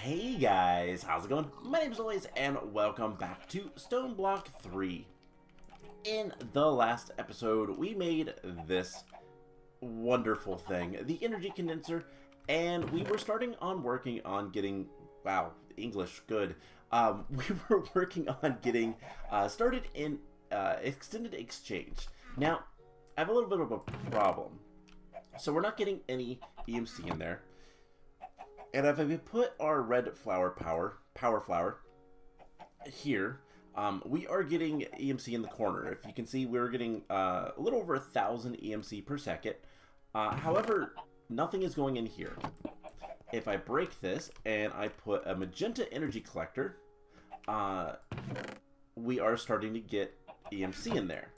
Hey guys, how's it going? My name is always, and welcome back to Stoneblock 3. In the last episode, we made this wonderful thing, the energy condenser, and we were starting on working on getting, wow, English, good. We were working on getting started in extended exchange. Now, I have a little bit of a problem. So we're not getting any EMC in there. And if we put our red power flower here, we are getting EMC in the corner. If you can see, we're getting a little over 1,000 EMC per second. However, nothing is going in here. If I break this and I put a magenta energy collector, we are starting to get EMC in there.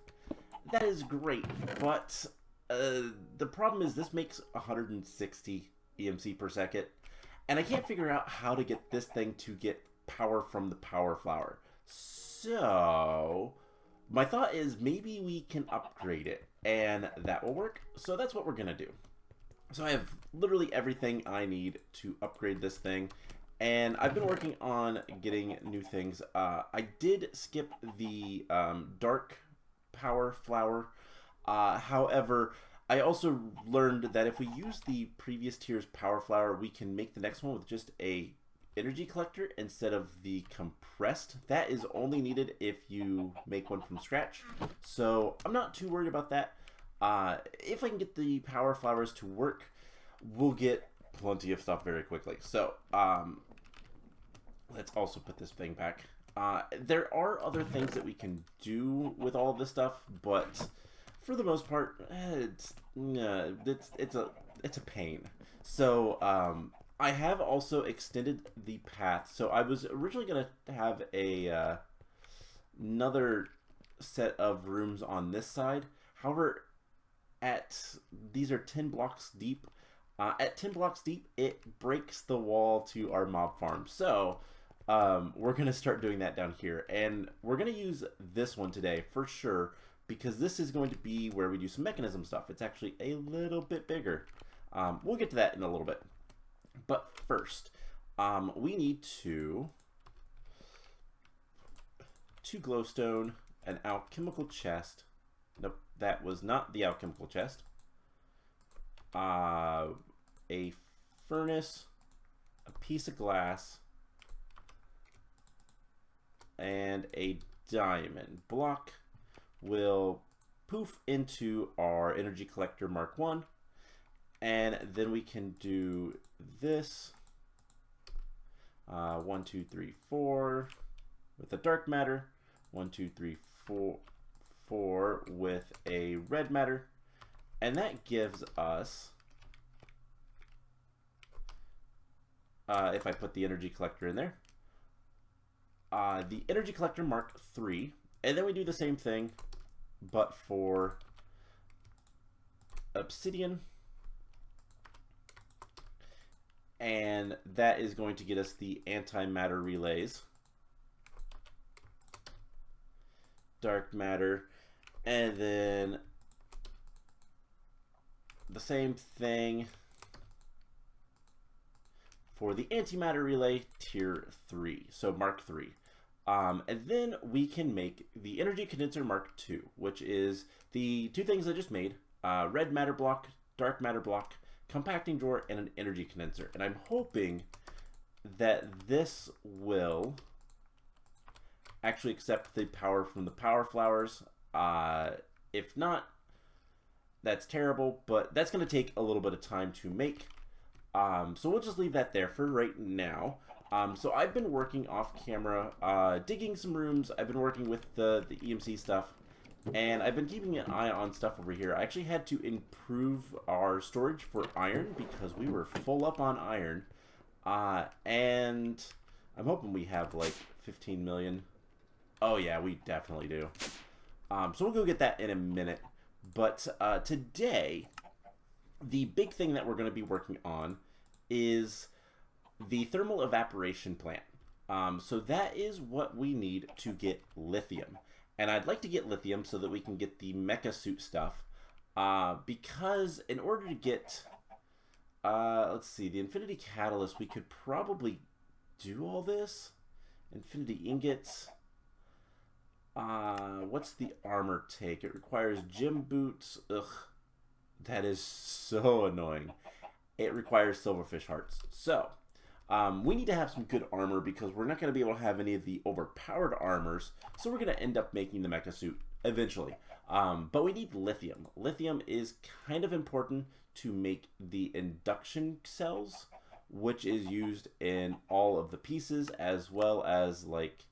That is great, but the problem is this makes 160 EMC per second. And I can't figure out how to get this thing to get power from the power flower. So my thought is maybe we can upgrade it and that will work. So that's what we're going to do. So I have literally everything I need to upgrade this thing. And I've been working on getting new things. I did skip the dark power flower. However, I also learned that if we use the previous tier's power flower, we can make the next one with just a energy collector instead of the compressed. That is only needed if you make one from scratch. So I'm not too worried about that. If I can get the power flowers to work, we'll get plenty of stuff very quickly. So let's also put this thing back. There are other things that we can do with all of this stuff, but for the most part, it's a pain. So I have also extended the path. So I was originally going to have another set of rooms on this side. However, these are 10 blocks deep. At 10 blocks deep, it breaks the wall to our mob farm. So we're going to start doing that down here, and we're going to use this one today for sure, because this is going to be where we do some mechanism stuff. It's actually a little bit bigger. We'll get to that in a little bit. But first, we need two glowstone, an alchemical chest. Nope, that was not the alchemical chest. A furnace, a piece of glass, and a diamond block will poof into our energy collector Mark 1, and then we can do this 1 2 3 4 with a dark matter, 1 2 3 4 with a red matter, and that gives us, if I put the energy collector in there, the energy collector Mark 3, and then we do the same thing but for obsidian, and that is going to get us the antimatter relays, dark matter, and then the same thing for the antimatter relay tier 3, so Mark 3. And then we can make the energy condenser Mark 2, which is the two things I just made, red matter block, dark matter block, compacting drawer, and an energy condenser. And I'm hoping that this will actually accept the power from the power flowers. If not, that's terrible, but that's going to take a little bit of time to make. So we'll just leave that there for right now. So I've been working off camera, digging some rooms. I've been working with the EMC stuff, and I've been keeping an eye on stuff over here. I actually had to improve our storage for iron because we were full up on iron, and I'm hoping we have like 15 million. Oh yeah, we definitely do. So we'll go get that in a minute. But today, the big thing that we're going to be working on is the thermal evaporation plant. So that is what we need to get lithium. And I'd like to get lithium so that we can get the mecha suit stuff. Because in order to get, let's see, the infinity catalyst, we could probably do all this? Infinity ingots. What's the armor take? It requires gym boots. Ugh. That is so annoying. It requires silverfish hearts. So, we need to have some good armor because we're not going to be able to have any of the overpowered armors. So we're going to end up making the mecha suit eventually. But we need lithium. Lithium is kind of important to make the induction cells, which is used in all of the pieces, as well as, like,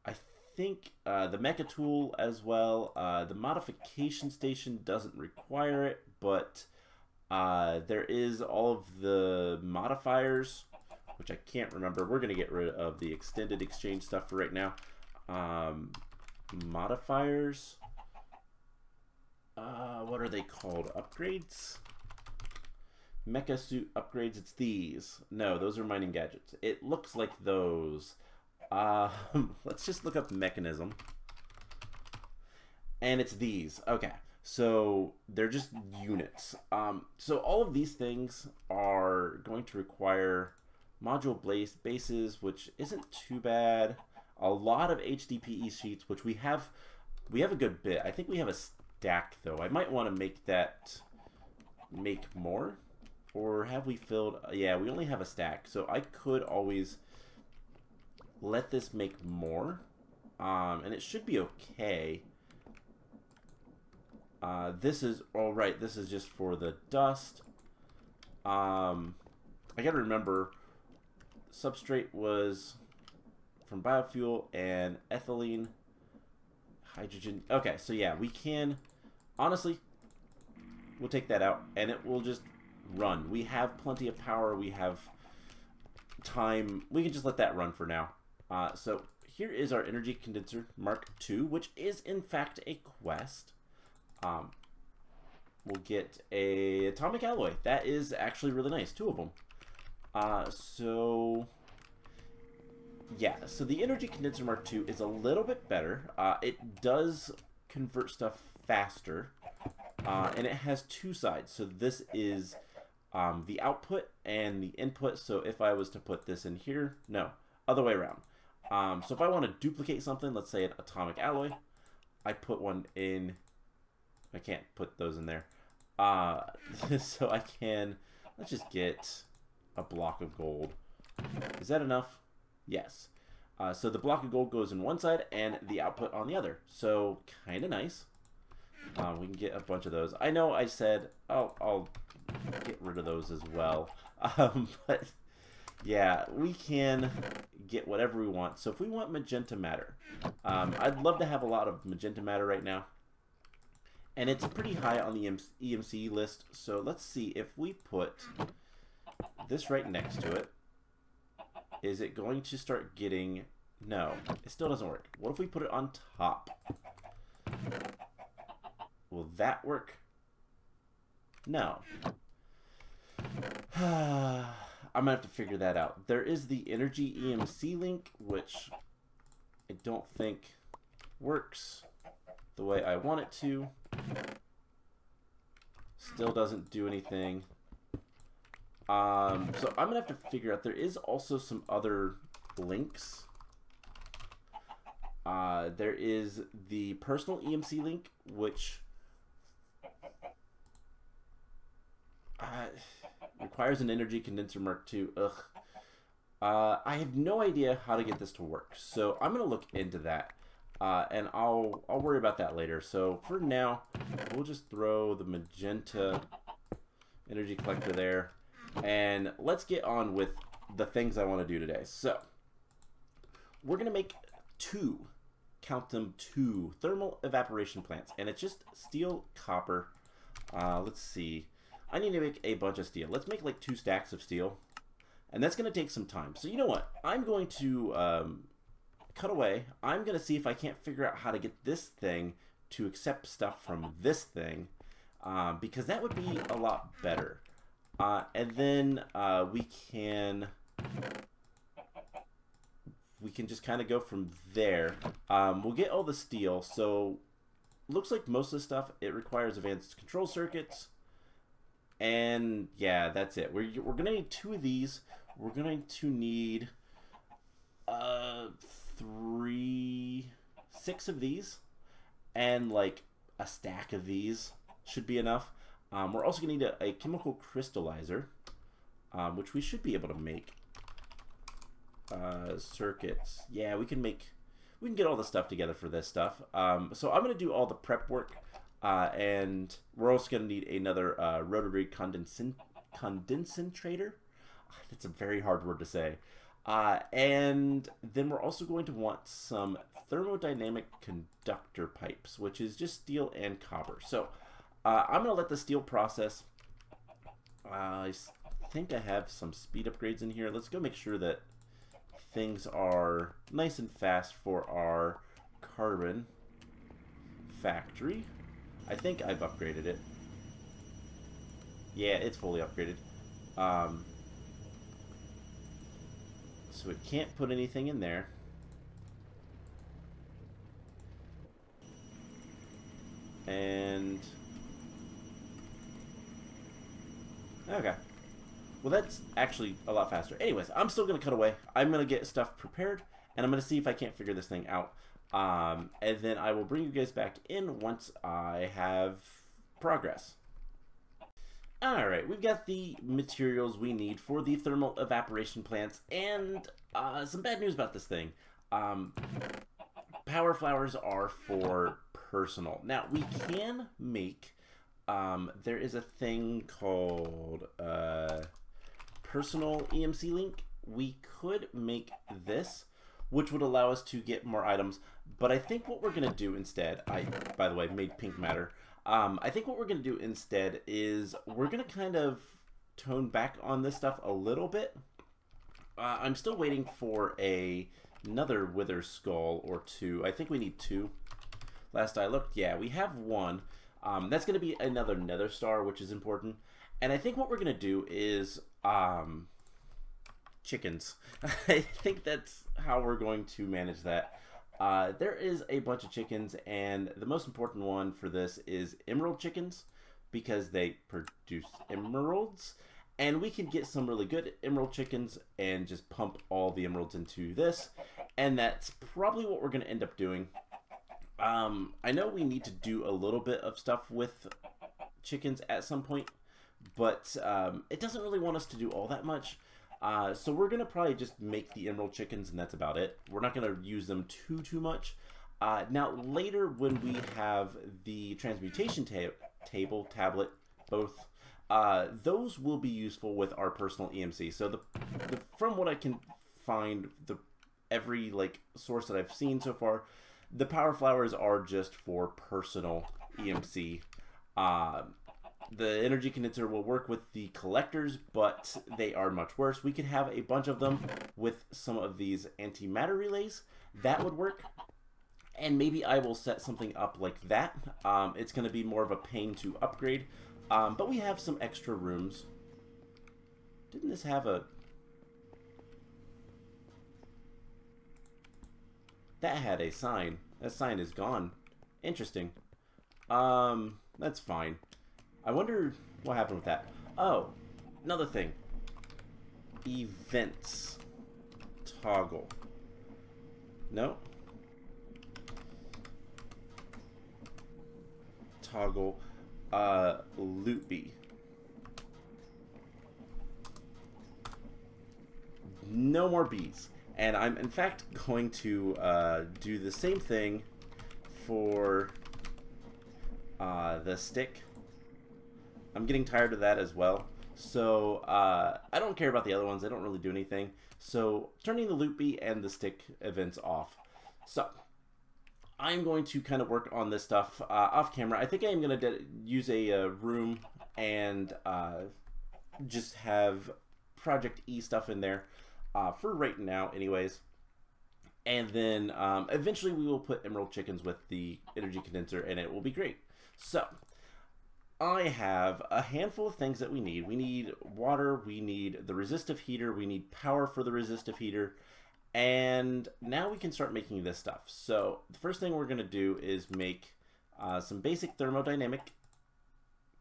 I think the mecha tool as well. The modification station doesn't require it, but there is all of the modifiers, which I can't remember. We're going to get rid of the extended exchange stuff for right now. Modifiers. What are they called? Upgrades? Mecha suit upgrades. It's these. No, those are mining gadgets. It looks like those. Let's just look up mechanism. And it's these. Okay. So they're just units. So all of these things are going to require module bases, which isn't too bad. A lot of HDPE sheets, which we have a good bit. I think we have a stack though. I might want to make more, or have we filled? Yeah, we only have a stack, so I could always let this make more, and it should be okay. This is all right. This is just for the dust. I gotta remember, substrate was from biofuel and ethylene, hydrogen. Okay, so yeah, we can, honestly, we'll take that out and it will just run. We have plenty of power. We have time. We can just let that run for now. So here is our energy condenser Mark II, which is in fact a quest. We'll get a atomic alloy. That is actually really nice. 2 of them. So yeah, so the energy condenser Mark II is a little bit better. It does convert stuff faster, and it has 2 sides. So this is the output and the input. So if I was to put this in here, no, other way around. So if I want to duplicate something, let's say an atomic alloy, I put one in. I can't put those in there. So I can, let's just get a block of gold. Is that enough? Yes. So the block of gold goes in one side and the output on the other. So kind of nice. We can get a bunch of those. I know I said I'll get rid of those as well. But yeah, we can get whatever we want. So if we want magenta matter, I'd love to have a lot of magenta matter right now. And it's pretty high on the EMC list. So let's see if we put this right next to it. Is it going to start getting... No, it still doesn't work. What if we put it on top? Will that work? No. I'm going to have to figure that out. There is the energy EMC link, which I don't think works the way I want it to. Still doesn't do anything. So I'm gonna have to figure out. There is also some other links. There is the personal EMC link, which requires an energy condenser Mark II. Ugh. I have no idea how to get this to work, so I'm gonna look into that. And I'll worry about that later. So for now, we'll just throw the magenta energy collector there. And let's get on with the things I want to do today. So we're going to make 2, count them, 2 thermal evaporation plants. And it's just steel, copper. Let's see. I need to make a bunch of steel. Let's make like 2 stacks of steel. And that's going to take some time. So you know what? I'm going to... cut away. I'm going to see if I can't figure out how to get this thing to accept stuff from this thing, because that would be a lot better. And then we can just kind of go from there. We'll get all the steel. So looks like most of the stuff, it requires advanced control circuits. And yeah, that's it. We're going to need 2 of these. We're going to need 6 of these, and like a stack of these should be enough. We're also going to need a chemical crystallizer, which we should be able to make. Circuits. Yeah, we can get all the stuff together for this stuff. So I'm going to do all the prep work, and we're also going to need another rotary condensator. That's a very hard word to say. And then we're also going to want some thermodynamic conductor pipes, which is just steel and copper. So I'm going to let the steel process. I think I have some speed upgrades in here. Let's go make sure that things are nice and fast for our carbon factory. I think I've upgraded it. Yeah, it's fully upgraded. So it can't put anything in there. And okay. Well, that's actually a lot faster. Anyways, I'm still going to cut away. I'm going to get stuff prepared, and I'm going to see if I can't figure this thing out. And then I will bring you guys back in once I have progress. Alright, we've got the materials we need for the thermal evaporation plants, and some bad news about this thing. Power flowers are for personal. Now, we can make, there is a thing called personal EMC link. We could make this, which would allow us to get more items, but I think what we're going to do instead, I, by the way, made pink matter. I think what we're going to do instead is we're going to kind of tone back on this stuff a little bit. I'm still waiting for another wither skull or 2. I think we need 2. Last I looked, yeah, we have 1. That's going to be another nether star, which is important. And I think what we're going to do is chickens. I think that's how we're going to manage that. There is a bunch of chickens, and the most important one for this is emerald chickens, because they produce emeralds, and we can get some really good emerald chickens and just pump all the emeralds into this, and that's probably what we're going to end up doing. I know we need to do a little bit of stuff with chickens at some point, but it doesn't really want us to do all that much. So we're going to probably just make the emerald chickens, and that's about it. We're not going to use them too much. Now, later when we have the transmutation tablet, both, those will be useful with our personal EMC. So from what I can find, every like source that I've seen so far, the power flowers are just for personal EMC. The energy condenser will work with the collectors, but they are much worse. We could have a bunch of them with some of these antimatter relays. That would work. And maybe I will set something up like that. It's going to be more of a pain to upgrade. But we have some extra rooms. Didn't this have a... That had a sign. That sign is gone. Interesting. That's fine. I wonder what happened with that. Oh, another thing. Events. Toggle. No. Toggle. Loopy. No more bees. And I'm in fact going to do the same thing for the stick. I'm getting tired of that as well. So I don't care about the other ones. They don't really do anything. So turning the loopy and the stick events off. So I'm going to kind of work on this stuff off camera. I think I am going to use a room and just have Project E stuff in there for right now anyways. And then eventually we will put emerald chickens with the energy condenser and it will be great. So I have a handful of things that we need. We need water, we need the resistive heater, we need power for the resistive heater, and now we can start making this stuff. So the first thing we're going to do is make some basic thermodynamic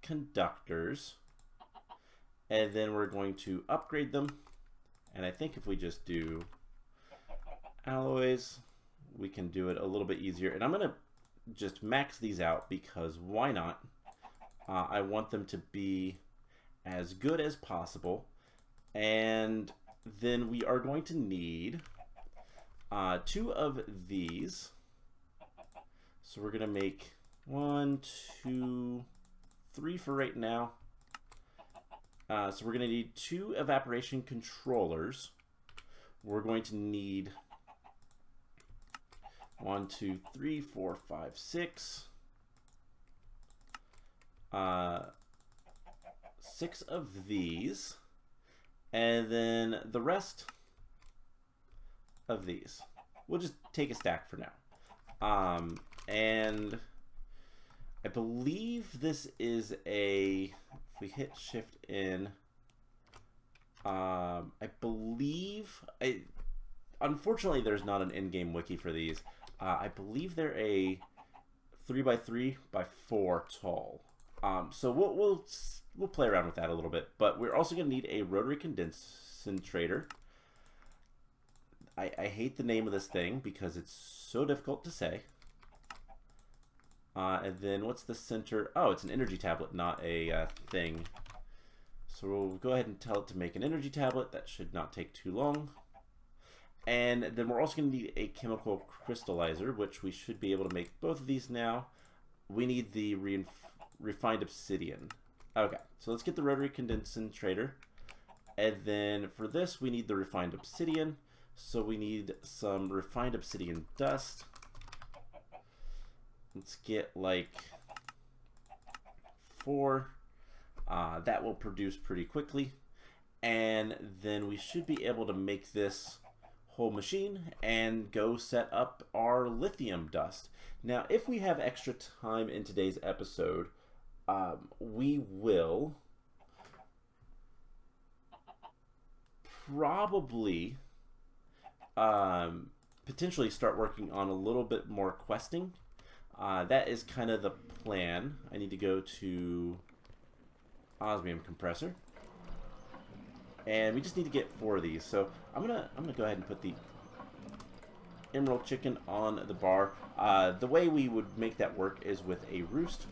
conductors, and then we're going to upgrade them. And I think if we just do alloys, we can do it a little bit easier. And I'm going to just max these out because why not? I want them to be as good as possible. And then we are going to need 2 of these. So we're going to make 1, 2, 3 for right now. So we're going to need 2 evaporation controllers. We're going to need 1, 2, 3, 4, 5, 6. 6 of these. And then the rest of these. We'll just take a stack for now. And I believe this is a, if we hit shift in, unfortunately there's not an in-game wiki for these. I believe they're a 3x3x4 tall. So we'll play around with that a little bit, but we're also going to need a rotary condensator. I hate the name of this thing because it's so difficult to say. And then what's the center? Oh, it's an energy tablet, not a thing. So we'll go ahead and tell it to make an energy tablet. That should not take too long. And then we're also going to need a chemical crystallizer, which we should be able to make both of these now. We need the refined obsidian. Okay, so let's get the rotary condensator. And then for this, we need the refined obsidian. So we need some refined obsidian dust. Let's get like 4. That will produce pretty quickly. And then we should be able to make this whole machine and go set up our lithium dust. Now, if we have extra time in today's episode, we will probably potentially start working on a little bit more questing. That is kind of the plan. I need to go to osmium compressor, and we just need to get 4 of these. So I'm gonna go ahead and put the emerald chicken on the bar. The way we would make that work is with a roost.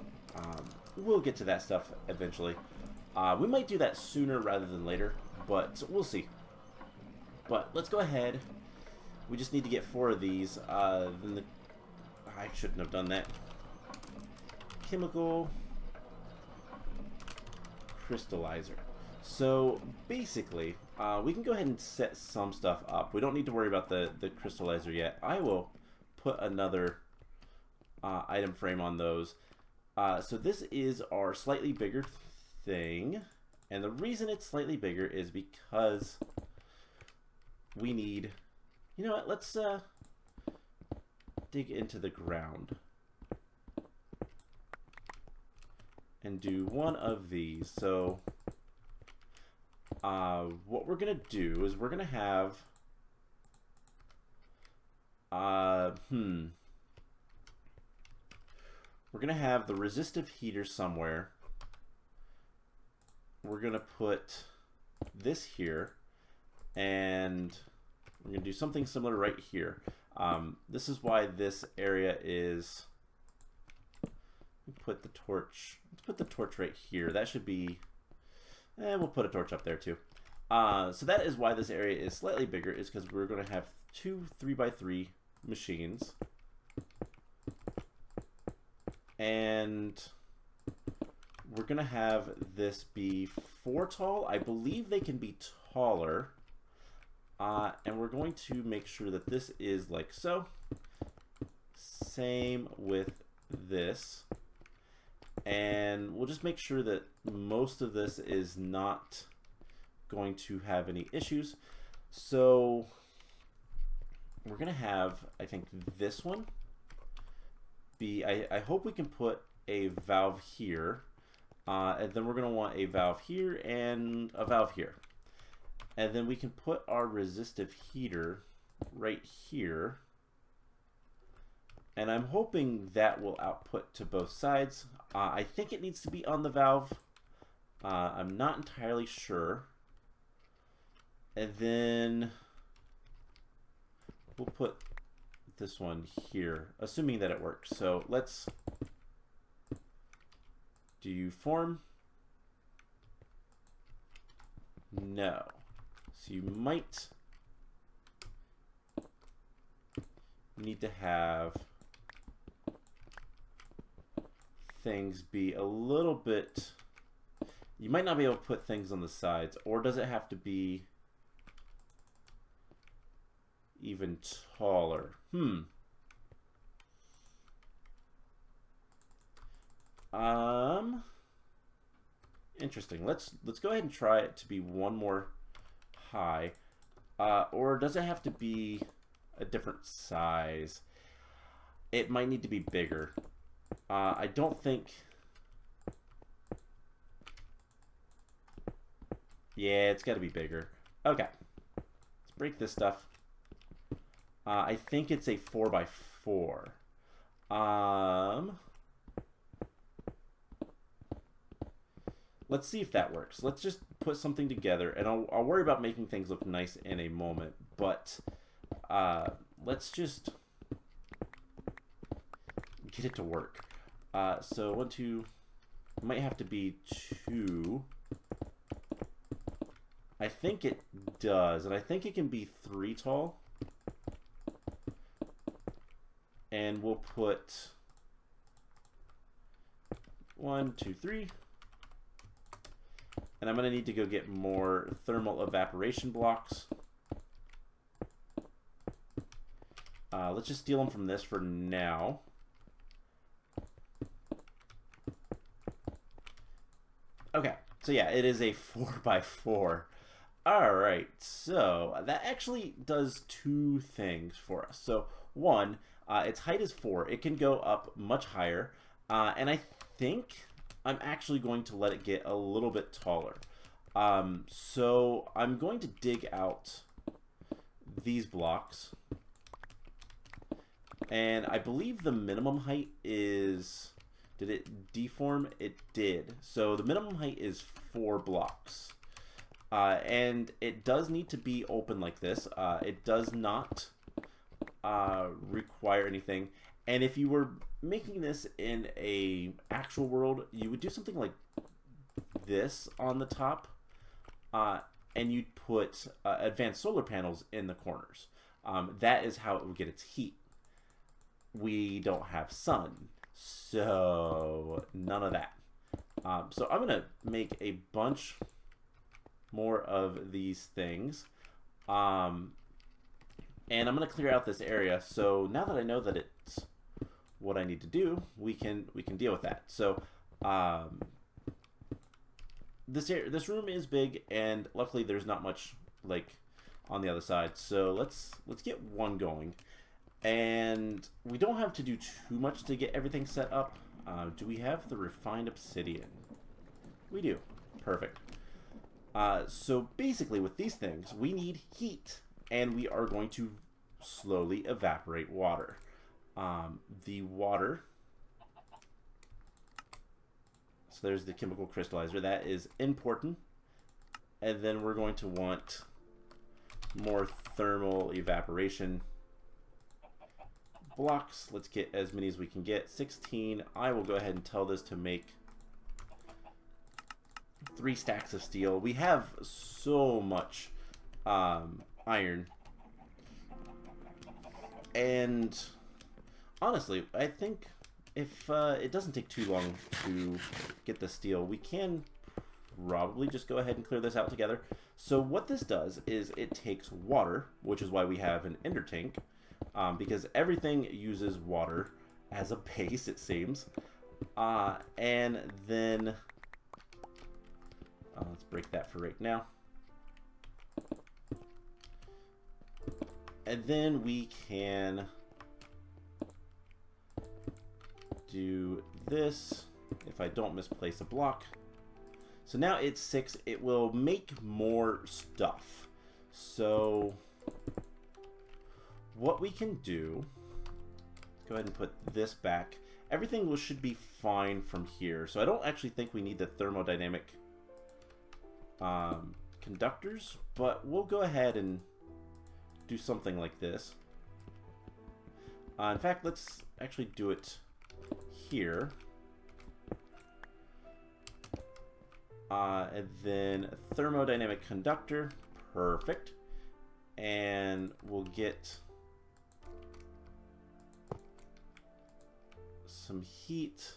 We'll get to that stuff eventually. We might do that sooner rather than later, but we'll see. But let's go ahead. We just need to get 4 of these. Then I shouldn't have done that. Chemical crystallizer. So basically, we can go ahead and set some stuff up. We don't need to worry about the crystallizer yet. I will put another item frame on those. So this is our slightly bigger thing. And the reason it's slightly bigger is because we need, you know what, let's dig into the ground and do 1 of these. So what we're gonna do is we're gonna have we're gonna have the resistive heater somewhere. We're gonna put this here, and we're gonna do something similar right here. This is why this area is, put the torch, let's put the torch right here. That should be, we'll put a torch up there too. So that is why this area is slightly bigger, is because we're going to have 2 3x3 machines. And we're going to have this be 4 tall. I believe they can be taller. And we're going to make sure that this is like so. Same with this. And we'll just make sure that most of this is not going to have any issues. So we're going to have, I think, this one be, I hope we can put a valve here. And then we're going to want a valve here and a valve here. And then we can put our resistive heater right here. And I'm hoping that will output to both sides. I think it needs to be on the valve. I'm not entirely sure. And then we'll put this one here, assuming that it works. So let's do you form? No. So you might need to have things be a little bit, you might not be able to put things on the sides, or does it have to be even taller? Interesting. Let's go ahead and try it to be one more high. Or does it have to be a different size? It might need to be bigger. I don't think... Yeah, it's got to be bigger. Okay. Let's break this stuff. I think it's a 4x4. Let's see if that works. Let's just put something together, and I'll worry about making things look nice in a moment, but let's just get it to work. So 1, 2, might have to be 2. I think it does, and I think it can be 3 tall. And we'll put 1, 2, 3. And I'm going to need to go get more thermal evaporation blocks. Let's just steal them from this for now. Okay, so yeah, it is a 4x4. Alright, so that actually does 2 things for us. So, one, its height is 4. It can go up much higher. And I think I'm actually going to let it get a little bit taller. So I'm going to dig out these blocks. And I believe the minimum height is... Did it deform? It did. So the minimum height is 4 blocks. And it does need to be open like this. It does not require anything. And if you were making this in a actual world, you would do something like this on the top. And you'd put advanced solar panels in the corners. That is how it would get its heat. We don't have sun, so none of that. So I'm going to make a bunch more of these things. And I'm going to clear out this area. So now that I know that it's what I need to do, we can deal with that. So this room is big, and luckily there's not much like on the other side. So let's get one going. And we don't have to do too much to get everything set up. Do we have the refined obsidian? We do. Perfect. So basically with these things, we need heat, and we are going to slowly evaporate water. The water, so there's the chemical crystallizer, that is important. And then we're going to want more thermal evaporation blocks. Let's get as many as we can get. 16. I will go ahead and tell this to make 3 stacks of steel. We have so much iron, and honestly, I think if it doesn't take too long to get the steel, we can probably just go ahead and clear this out together. So what this does is it takes water, which is why we have an ender tank, because everything uses water as a base, it seems. And then let's break that for right now. And then we can do this if I don't misplace a block. So now it's 6. It will make more stuff. So what we can do, let's go ahead and put this back. Everything should be fine from here. So I don't actually think we need the thermodynamic conductors, but we'll go ahead and do something like this. In fact, let's actually do it here. And then thermodynamic conductor. Perfect. And we'll get some heat.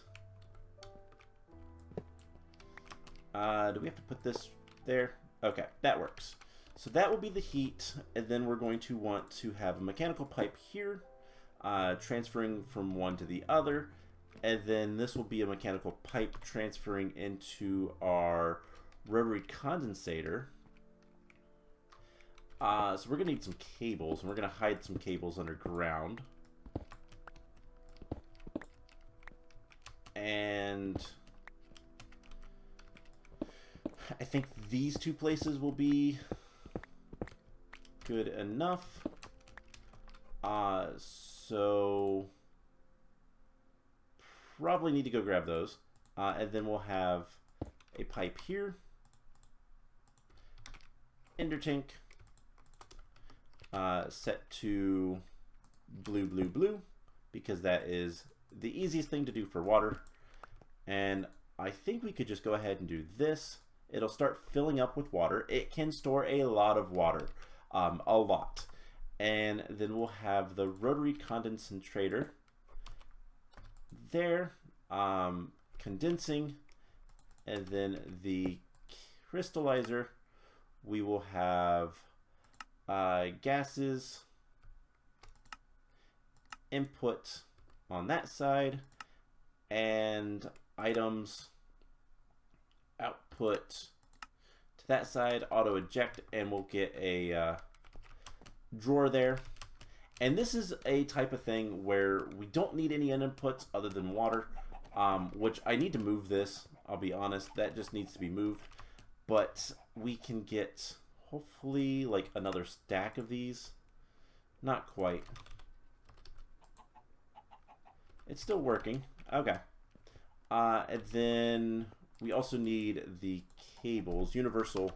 Do we have to put this there? Okay, that works. So that will be the heat, and then we're going to want to have a mechanical pipe here, transferring from one to the other, and then this will be a mechanical pipe transferring into our rotary condensator. So we're going to need some cables, and we're going to hide some cables underground. And I think these two places will be good enough. So probably need to go grab those. And then we'll have a pipe here. Ender tank. Set to blue, blue, blue, because that is the easiest thing to do for water. And I think we could just go ahead and do this. It'll start filling up with water. It can store a lot of water, a lot. And then we'll have the rotary condensator there, condensing, and then the crystallizer. We will have gases input on that side, and items output to that side, auto eject, and we'll get a drawer there. And this is a type of thing where we don't need any inputs other than water, which I need to move this. I'll be honest, that just needs to be moved. But we can get hopefully like another stack of these. Not quite. It's still working. Okay. And then we also need the cables, universal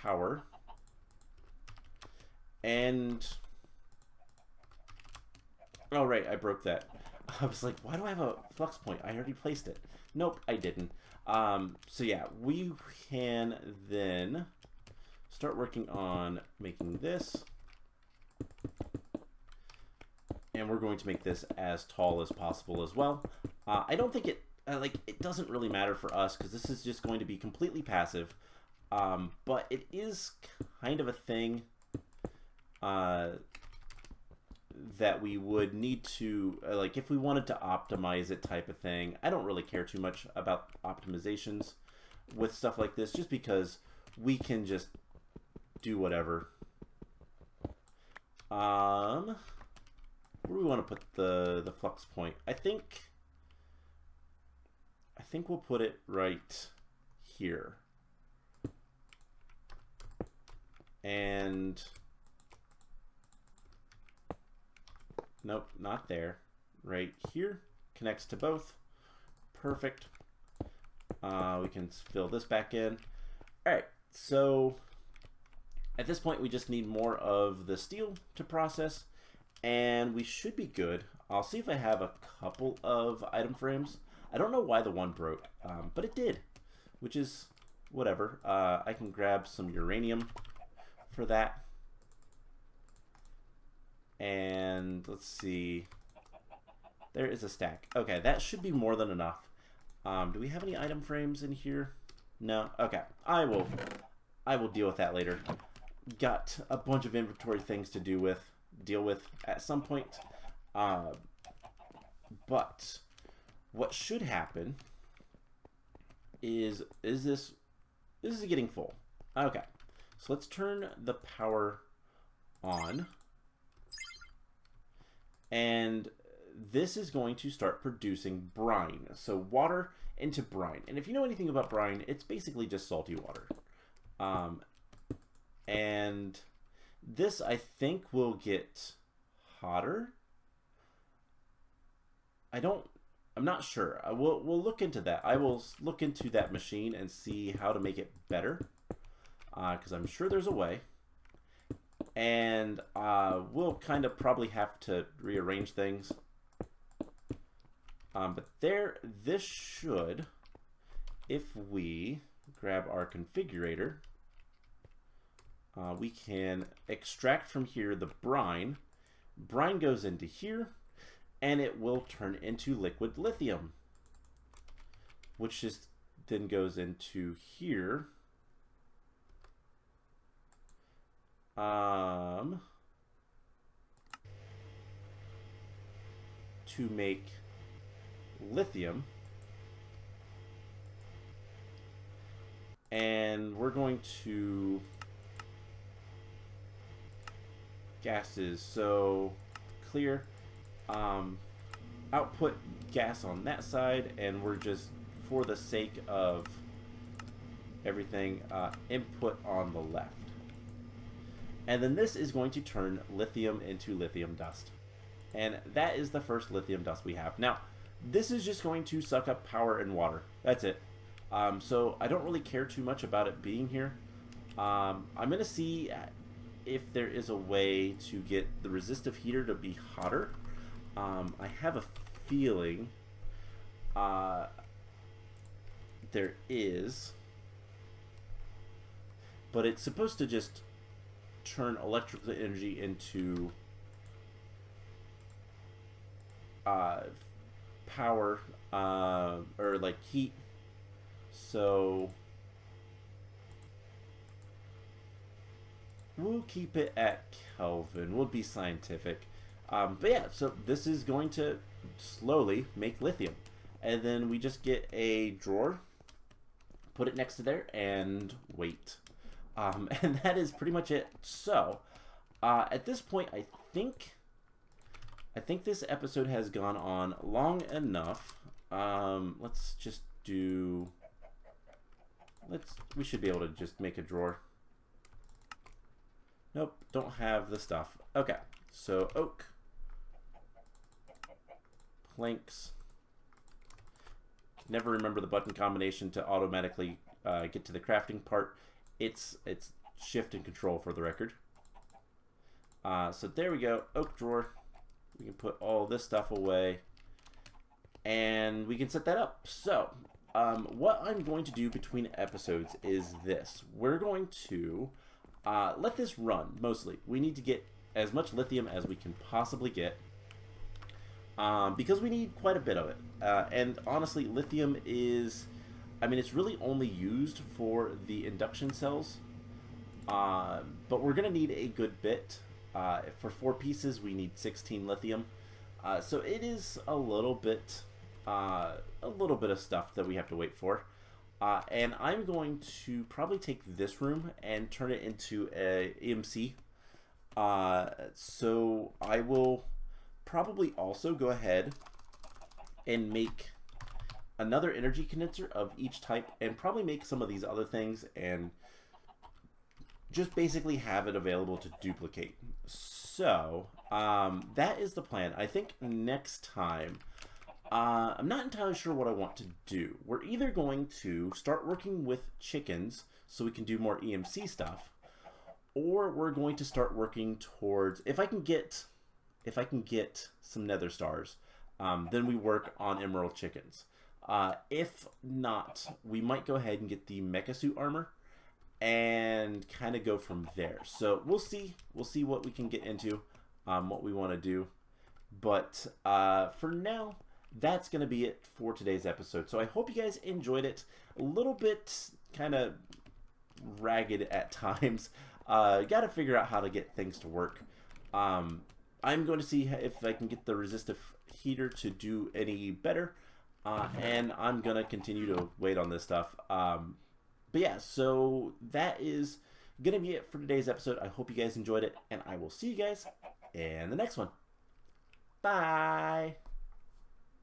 power. And oh right, I broke that. I was like, why do I have a flux point? I already placed it. Nope, I didn't. So yeah, we can then start working on making this. And we're going to make this as tall as possible as well. I don't think it, it doesn't really matter for us because this is just going to be completely passive. But it is kind of a thing that we would need to, like if we wanted to optimize it type of thing. I don't really care too much about optimizations with stuff like this just because we can just do whatever. Where do we want to put the flux point? I think we'll put it right here. And nope, not there. Right here. Connects to both. Perfect. We can fill this back in. Alright, so at this point we just need more of the steel to process. And we should be good. I'll see if I have a couple of item frames. I don't know why the one broke, but it did, which is whatever. I can grab some uranium for that. And let's see. There is a stack. Okay, that should be more than enough. Do we have any item frames in here? No? Okay. I will deal with that later. Got a bunch of inventory things to deal with at some point. But what should happen is this is getting full. Okay. So let's turn the power on. And this is going to start producing brine. So water into brine. And if you know anything about brine, it's basically just salty water. And this, I think, will get hotter. I'm not sure. We'll look into that. I will look into that machine and see how to make it better. Because I'm sure there's a way. And we'll kind of probably have to rearrange things. But this should, if we grab our configurator, we can extract from here the brine. Brine goes into here, and it will turn into liquid lithium, which just then goes into here. To make lithium. And we're going to gases, so clear, output gas on that side, and we're just, for the sake of everything, input on the left. And then this is going to turn lithium into lithium dust. And that is the first lithium dust we have. Now, this is just going to suck up power and water. That's it. So I don't really care too much about it being here. I'm going to see if there is a way to get the resistive heater to be hotter. I have a feeling there is. But it's supposed to just turn electrical energy into power, or like heat. So we'll keep it at Kelvin. We'll be scientific. But yeah, so this is going to slowly make lithium. And then we just get a drawer, put it next to there, and wait. And that is pretty much it. So, at this point, I think this episode has gone on long enough. Let's just do... we should be able to just make a drawer. Nope, don't have the stuff. Okay, so oak. Planks. Never remember the button combination to automatically get to the crafting part. It's shift and control for the record. So there we go, oak drawer. We can put all this stuff away, and we can set that up. So what I'm going to do between episodes is this. We're going to let this run, mostly. We need to get as much lithium as we can possibly get, because we need quite a bit of it. And honestly, lithium is... I mean, it's really only used for the induction cells, but we're going to need a good bit. For 4 pieces, we need 16 lithium. So it is a little bit of stuff that we have to wait for. And I'm going to probably take this room and turn it into a EMC. So I will probably also go ahead and make another energy condenser of each type, and probably make some of these other things, and just basically have it available to duplicate. So that is the plan. I think next time, I'm not entirely sure what I want to do. We're either going to start working with chickens so we can do more EMC stuff, or we're going to start working towards, if I can get some nether stars, then we work on emerald chickens. If not, we might go ahead and get the mecha suit armor and kind of go from there. So we'll see what we can get into, what we want to do. But for now, that's going to be it for today's episode. So I hope you guys enjoyed it. A little bit kind of ragged at times. Got to figure out how to get things to work. I'm going to see if I can get the resistive heater to do any better. And I'm going to continue to wait on this stuff. But yeah, so that is going to be it for today's episode. I hope you guys enjoyed it, and I will see you guys in the next one. Bye!